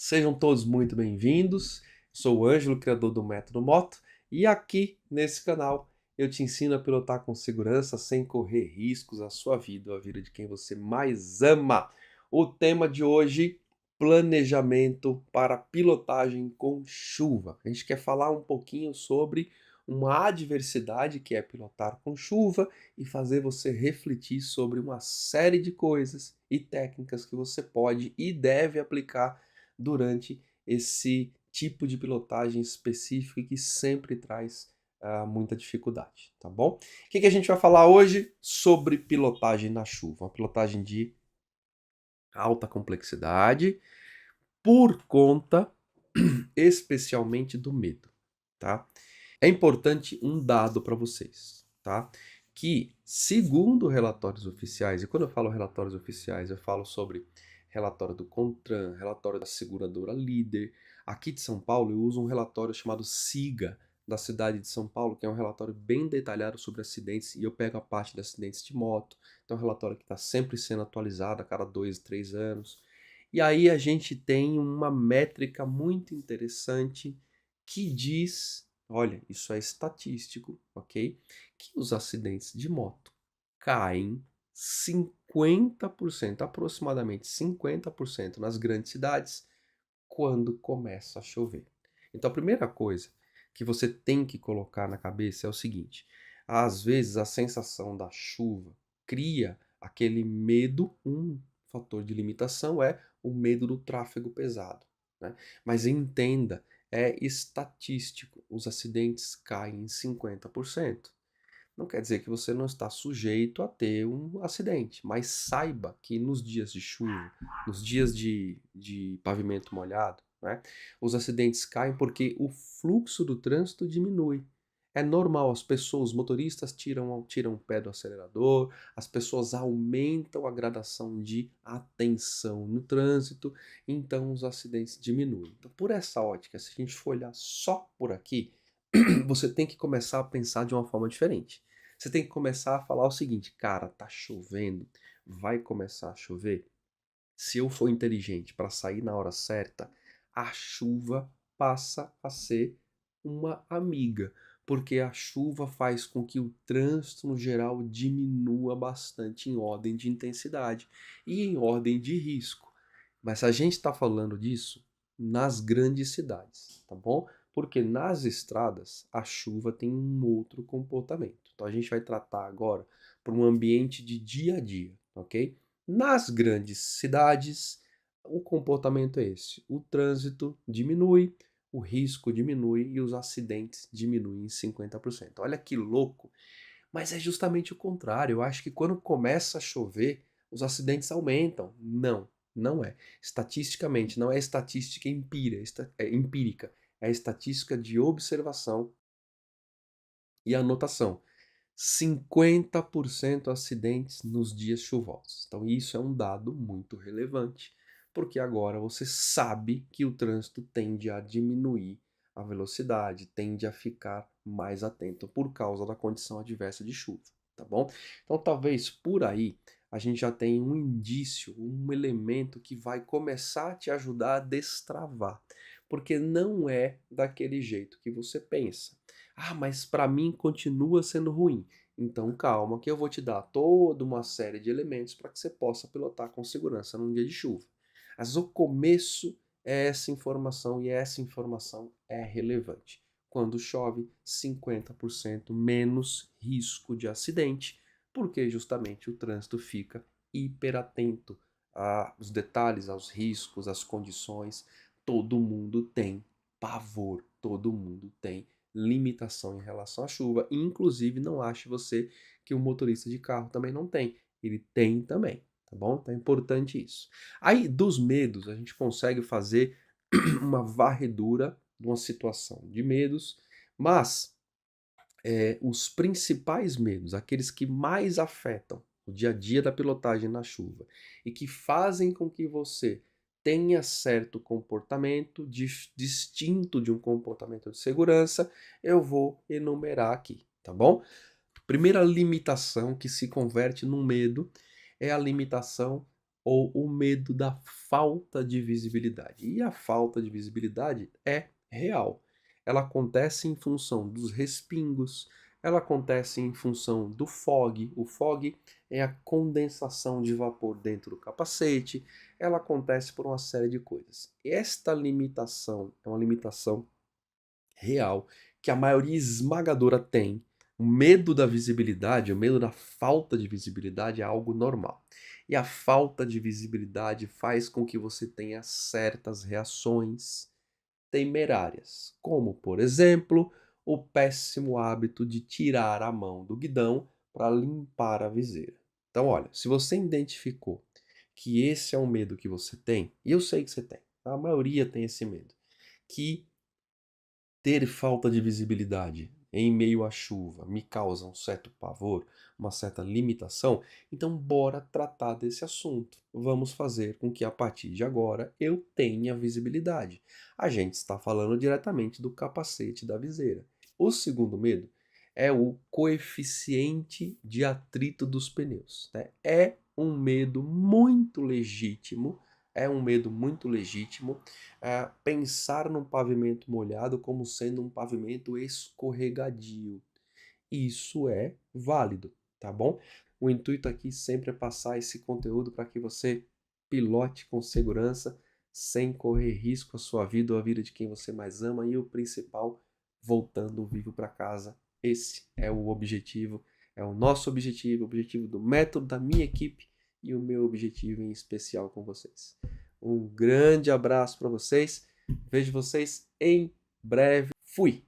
Sejam todos muito bem-vindos. Sou o Ângelo, criador do Método Moto, e aqui nesse canal eu te ensino a pilotar com segurança sem correr riscos à sua vida ou à vida de quem você mais ama. O tema de hoje, planejamento para pilotagem com chuva. A gente quer falar um pouquinho sobre uma adversidade que é pilotar com chuva e fazer você refletir sobre uma série de coisas e técnicas que você pode e deve aplicar durante esse tipo de pilotagem específica que sempre traz muita dificuldade, tá bom? O que a gente vai falar hoje sobre pilotagem na chuva? Uma pilotagem de alta complexidade por conta especialmente do medo, tá? É importante um dado para vocês, tá? Que, segundo relatórios oficiais, e quando eu falo relatórios oficiais, eu falo sobre relatório do CONTRAN, relatório da seguradora Líder. Aqui de São Paulo, eu uso um relatório chamado SIGA, da cidade de São Paulo, que é um relatório bem detalhado sobre acidentes, e eu pego a parte de acidentes de moto. Então é um relatório que está sempre sendo atualizado a cada 2, 3 anos. E aí a gente tem uma métrica muito interessante que diz, olha, isso é estatístico, ok? Que os acidentes de moto caem 50%, aproximadamente 50% nas grandes cidades quando começa a chover. Então a primeira coisa que você tem que colocar na cabeça é o seguinte: às vezes a sensação da chuva cria aquele medo, um fator de limitação é o medo do tráfego pesado, né? Mas entenda, é estatístico, os acidentes caem em 50%. Não quer dizer que você não está sujeito a ter um acidente, mas saiba que nos dias de chuva, nos dias de pavimento molhado, né, os acidentes caem porque o fluxo do trânsito diminui. É normal, as pessoas, os motoristas tiram o pé do acelerador, as pessoas aumentam a gradação de atenção no trânsito, então os acidentes diminuem. Então, por essa ótica, se a gente for olhar só por aqui, você tem que começar a pensar de uma forma diferente. Você tem que começar a falar o seguinte: cara, tá chovendo, vai começar a chover. Se eu for inteligente para sair na hora certa, a chuva passa a ser uma amiga, porque a chuva faz com que o trânsito no geral diminua bastante em ordem de intensidade e em ordem de risco. Mas a gente está falando disso nas grandes cidades, tá bom? Porque nas estradas a chuva tem um outro comportamento. Então a gente vai tratar agora por um ambiente de dia a dia, ok? Nas grandes cidades, o comportamento é esse: o trânsito diminui, o risco diminui e os acidentes diminuem em 50%. Olha que louco! Mas é justamente o contrário. Eu acho que quando começa a chover, os acidentes aumentam. Não, não é. Estatisticamente, não é estatística empírica, é estatística de observação e anotação. 50% acidentes nos dias chuvosos. Então isso é um dado muito relevante, porque agora você sabe que o trânsito tende a diminuir a velocidade, tende a ficar mais atento por causa da condição adversa de chuva, tá bom? Então talvez por aí a gente já tenha um indício, um elemento que vai começar a te ajudar a destravar, porque não é daquele jeito que você pensa. Ah, mas para mim continua sendo ruim. Então calma que eu vou te dar toda uma série de elementos para que você possa pilotar com segurança num dia de chuva. Mas o começo é essa informação e essa informação é relevante. Quando chove, 50% menos risco de acidente, porque justamente o trânsito fica hiperatento aos detalhes, aos riscos, às condições. Todo mundo tem pavor, todo mundo tem limitação em relação à chuva. Inclusive, não ache você que o motorista de carro também não tem. Ele tem também, tá bom? Então é importante isso. Aí, dos medos, a gente consegue fazer uma varredura de uma situação de medos, mas os principais medos, aqueles que mais afetam o dia a dia da pilotagem na chuva e que fazem com que você tenha certo comportamento distinto de um comportamento de segurança, eu vou enumerar aqui, tá bom? Primeira limitação que se converte num medo é a limitação ou o medo da falta de visibilidade. E a falta de visibilidade é real. Ela acontece em função dos respingos, ela acontece em função do fog. O fog é a condensação de vapor dentro do capacete, ela acontece por uma série de coisas. Esta limitação é uma limitação real que a maioria esmagadora tem. O medo da visibilidade, o medo da falta de visibilidade é algo normal. E a falta de visibilidade faz com que você tenha certas reações temerárias, como, por exemplo, o péssimo hábito de tirar a mão do guidão para limpar a viseira. Então, olha, se você identificou que esse é um medo que você tem, e eu sei que você tem, a maioria tem esse medo, que ter falta de visibilidade em meio à chuva me causa um certo pavor, uma certa limitação, então bora tratar desse assunto. Vamos fazer com que a partir de agora eu tenha visibilidade. A gente está falando diretamente do capacete da viseira. O segundo medo é o coeficiente de atrito dos pneus, né? É um medo muito legítimo, pensar num pavimento molhado como sendo um pavimento escorregadio. Isso é válido, tá bom? O intuito aqui sempre é passar esse conteúdo para que você pilote com segurança, sem correr risco à sua vida ou à vida de quem você mais ama e o principal, voltando vivo para casa. Esse é o objetivo, é o nosso objetivo, o objetivo do método da minha equipe e o meu objetivo em especial com vocês. Um grande abraço para vocês. Vejo vocês em breve. Fui!